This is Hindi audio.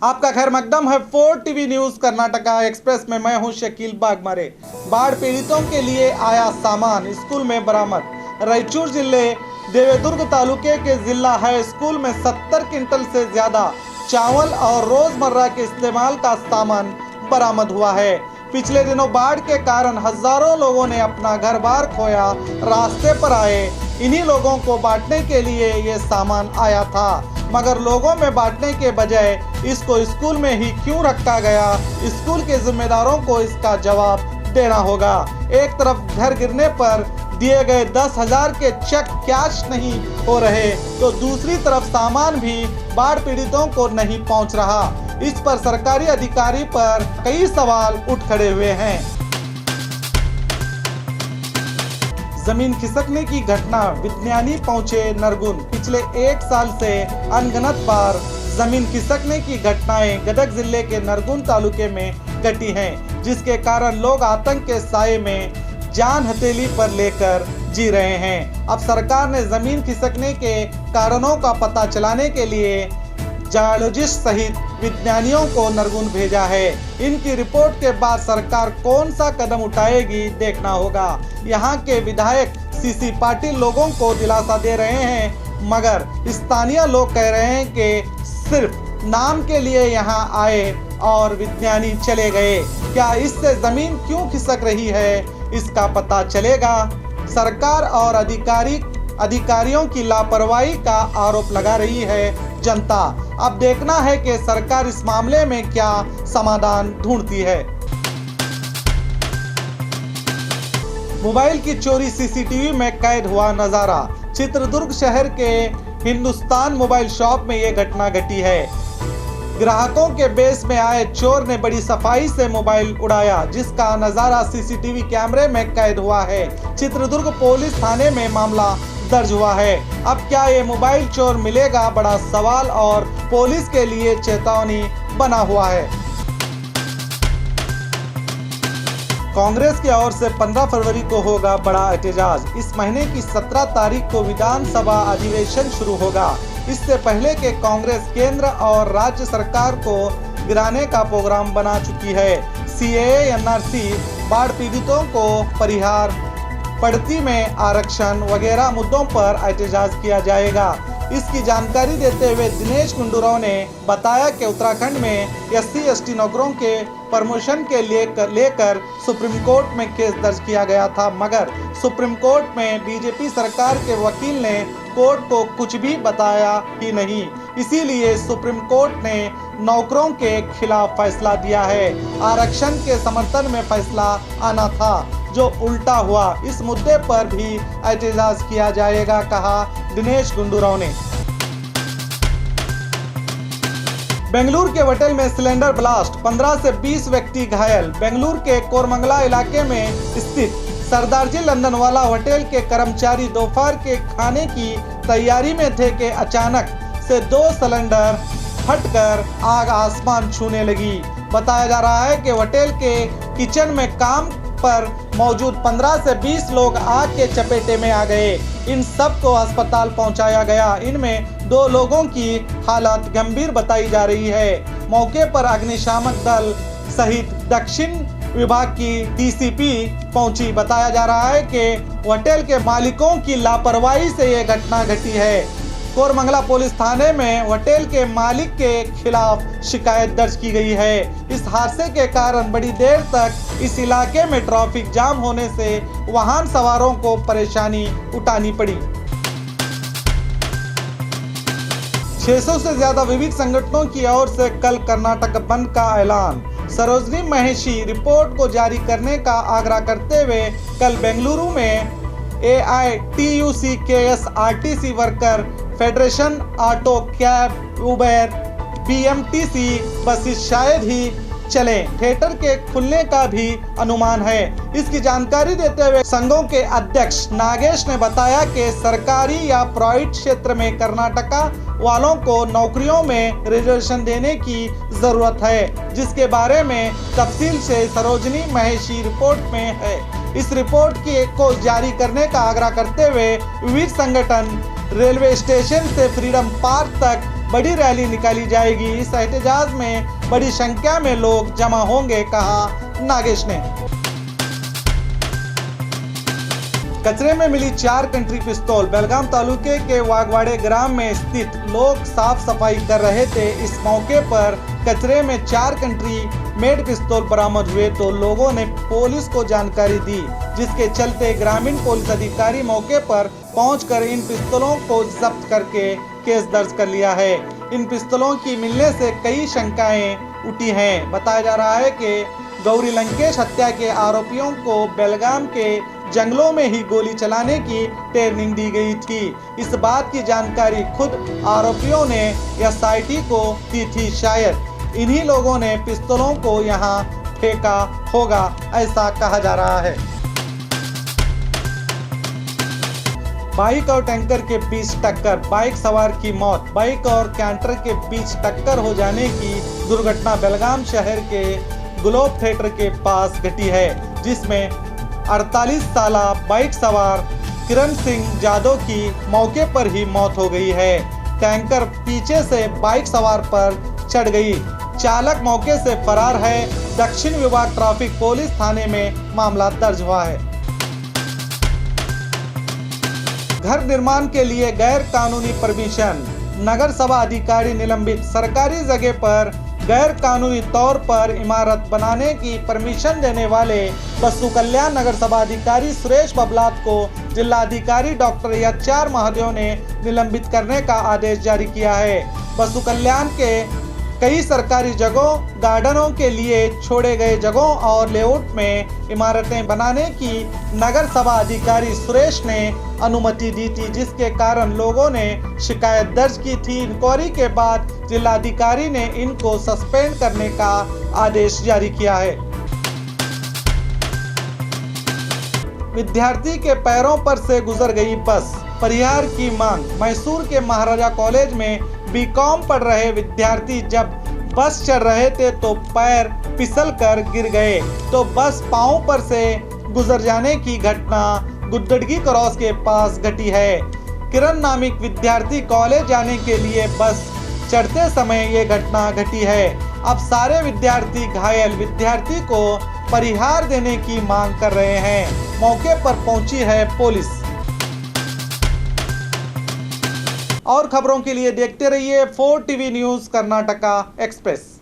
आपका खैर मकदम है 4 टीवी न्यूज कर्नाटका एक्सप्रेस में। मैं हूं शकील बागमारे। बाढ़ पीड़ितों के लिए आया सामान स्कूल में बरामद। रायचूर जिले देवदुर्ग तालुके के जिला हाई स्कूल में 70 क्विंटल से ज्यादा चावल और रोजमर्रा के इस्तेमाल का सामान बरामद हुआ है। पिछले दिनों बाढ़ के कारण हजारों लोगों ने अपना घर बार खोया, रास्ते पर आए। इन्हीं लोगों को बांटने के लिए ये सामान आया था, मगर लोगों में बांटने के बजाय इसको स्कूल में ही क्यों रखा गया? स्कूल के जिम्मेदारों को इसका जवाब देना होगा। एक तरफ घर गिरने पर दिए गए 10,000 के चेक कैश नहीं हो रहे, तो दूसरी तरफ सामान भी बाढ़ पीड़ितों को नहीं पहुंच रहा। इस पर सरकारी अधिकारी पर कई सवाल उठ खड़े हुए हैं। जमीन खिसकने की घटना, विज्ञानी पहुंचे नरगुन। पिछले 1 साल से अनगिनत बार जमीन खिसकने की घटनाएं गदग जिले के नरगुन तालुके में घटी हैं, जिसके कारण लोग आतंक के साए में जान हथेली पर लेकर जी रहे हैं। अब सरकार ने जमीन खिसकने के कारणों का पता चलाने के लिए जियोलॉजिस्ट सहित विज्ञानियों को नरगुन भेजा है। इनकी रिपोर्ट के बाद सरकार कौन सा कदम उठाएगी, देखना होगा। यहाँ के विधायक सीसी पाटिल लोगों को दिलासा दे रहे हैं, मगर स्थानीय लोग कह रहे हैं कि सिर्फ नाम के लिए यहाँ आए और विज्ञानी चले गए। क्या इससे जमीन क्यों खिसक रही है, इसका पता चलेगा। सरकार और अधिकारियों की लापरवाही का आरोप लगा रही है जनता। अब देखना है कि सरकार इस मामले में क्या समाधान ढूंढती है। मोबाइल की चोरी सीसीटीवी में कैद हुआ नजारा। चित्रदुर्ग शहर के हिंदुस्तान मोबाइल शॉप में यह घटना घटी है। ग्राहकों के बेस में आए चोर ने बड़ी सफाई से मोबाइल उड़ाया, जिसका नजारा सीसीटीवी कैमरे में कैद हुआ है। चित्रदुर्ग पुलिस थाने में मामला दर्ज हुआ है। अब क्या ये मोबाइल चोर मिलेगा, बड़ा सवाल और पुलिस के लिए चेतावनी बना हुआ है। कांग्रेस की ओर से 15 फरवरी को होगा बड़ा एहतजाज। इस महीने की 17 तारीख को विधानसभा अधिवेशन शुरू होगा। इससे पहले के कांग्रेस केंद्र और राज्य सरकार को गिराने का प्रोग्राम बना चुकी है। सीएए, एनआरसी, बाढ़ पीड़ितों को परिहार, पड़ती में आरक्षण वगैरह मुद्दों पर एहतजाज किया जाएगा। इसकी जानकारी देते हुए दिनेश गुंडूराव ने बताया कि उत्तराखंड में SC/ST नौकरों के प्रमोशन के लेकर सुप्रीम कोर्ट में केस दर्ज किया गया था, मगर सुप्रीम कोर्ट में बीजेपी सरकार के वकील ने कोर्ट को कुछ भी बताया ही नहीं। इसीलिए सुप्रीम कोर्ट ने नौकरों के खिलाफ फैसला दिया है। आरक्षण के समर्थन में फैसला आना था, जो उल्टा हुआ। इस मुद्दे पर भी एहतजाज किया जाएगा, कहा दिनेश गुंडूराव ने। बेंगलुरु के होटल में सिलेंडर ब्लास्ट, 15 से 20 व्यक्ति घायल। बेंगलुरु के कोरमंगला इलाके में स्थित सरदारजी लंदनवाला होटल के कर्मचारी दोपहर के खाने की तैयारी में थे कि अचानक से 2 सिलेंडर फटकर आग आसमान छूने लगी। बताया जा रहा है कि होटल के किचन में काम पर मौजूद 15 से 20 लोग आग के चपेटे में आ गए। इन सब को अस्पताल पहुंचाया गया। इनमें 2 लोगों की हालत गंभीर बताई जा रही है। मौके पर अग्निशामक दल सहित दक्षिण विभाग की डीसीपी पहुंची। बताया जा रहा है कि होटल के मालिकों की लापरवाही से यह घटना घटी है। कोरमंगला पुलिस थाने में होटल के मालिक के खिलाफ शिकायत दर्ज की गई है। इस हादसे के कारण बड़ी देर तक इस इलाके में ट्रैफिक जाम होने से वाहन सवारों को परेशानी उठानी पड़ी। 600 से ज्यादा विविध संगठनों की ओर से कल कर्नाटक बंद का ऐलान। सरोजनी महिषी रिपोर्ट को जारी करने का आग्रह करते हुए कल बेंगलुरु में AITUCKS-RTC worker federation, auto, cab, Uber, BMTC buses शायद ही चले। थिएटर के खुलने का भी अनुमान है। इसकी जानकारी देते हुए संघों के अध्यक्ष नागेश ने बताया कि सरकारी या प्राइवेट क्षेत्र में कर्नाटका वालों को नौकरियों में रिजर्वेशन देने की जरूरत है, जिसके बारे में तफसील से सरोजनी महिषी रिपोर्ट में है। इस रिपोर्ट को जारी करने का आग्रह करते हुए विविध संगठन रेलवे स्टेशन से फ्रीडम पार्क तक बड़ी रैली निकाली जाएगी। इस एहतजाज में बड़ी संख्या में लोग जमा होंगे, कहा नागेश ने। कचरे में मिली 4 कंट्री पिस्तौल। बेलगाम तालुके के वाघवाड़े ग्राम में स्थित लोग साफ सफाई कर रहे थे। इस मौके पर कचरे में 4 कंट्री मेड पिस्तौल बरामद हुए तो लोगों ने पुलिस को जानकारी दी, जिसके चलते ग्रामीण पुलिस अधिकारी मौके पर पहुंचकर इन पिस्तौलों को जब्त करके केस दर्ज कर लिया है। इन पिस्तौलों की मिलने से कई शंकाएं उठी हैं। बताया जा रहा है कि गौरी लंकेश हत्या के आरोपियों को बेलगाम के जंगलों में ही गोली चलाने की ट्रेनिंग दी गई थी। इस बात की जानकारी खुद आरोपियों ने एसआईटी को दी थी। शायद इन्हीं लोगों ने पिस्तौलों को यहां फेंका होगा, ऐसा कहा जा रहा है। बाइक और टैंकर के बीच टक्कर, बाइक सवार की मौत। बाइक और कैंटर के बीच टक्कर हो जाने की दुर्घटना बेलगाम शहर के ग्लोब थिएटर के पास घटी है, जिसमें 48 साला बाइक सवार किरण सिंह जादव की मौके पर ही मौत हो गई है। टैंकर पीछे से बाइक सवार पर चढ़ गई। चालक मौके से फरार है। दक्षिण विभाग ट्रैफिक पुलिस थाने में मामला दर्ज हुआ है। घर निर्माण के लिए गैर कानूनी परमिशन, नगर सभा अधिकारी निलंबित। सरकारी जगह पर गैर कानूनी तौर पर इमारत बनाने की परमिशन देने वाले बसु कल्याण नगर सभा अधिकारी सुरेश बबलात को जिलाधिकारी डॉक्टर HR महादेव ने निलंबित करने का आदेश जारी किया है। बसु कल्याण के कई सरकारी जगहों, गार्डनों के लिए छोड़े गए जगहों और लेआउट में इमारतें बनाने की नगर सभा अधिकारी सुरेश ने अनुमति दी थी, जिसके कारण लोगों ने शिकायत दर्ज की थी। इंक्वायरी के बाद जिलाधिकारी ने इनको सस्पेंड करने का आदेश जारी किया है। विद्यार्थी के पैरों पर से गुजर गई बस, परिहार की मांग। मैसूर के महाराजा कॉलेज में बीकॉम पढ़ रहे विद्यार्थी जब बस चढ़ रहे थे तो पैर फिसल कर गिर गए, तो बस पांव पर से गुजर जाने की घटना गुड्डगी क्रॉस के पास घटी है। किरण नामिक विद्यार्थी कॉलेज जाने के लिए बस चढ़ते समय ये घटना घटी है। अब सारे विद्यार्थी घायल विद्यार्थी को परिहार देने की मांग कर रहे हैं। मौके पर पहुंची है पुलिस। और खबरों के लिए देखते रहिए 4 TV न्यूज़ कर्नाटका एक्सप्रेस।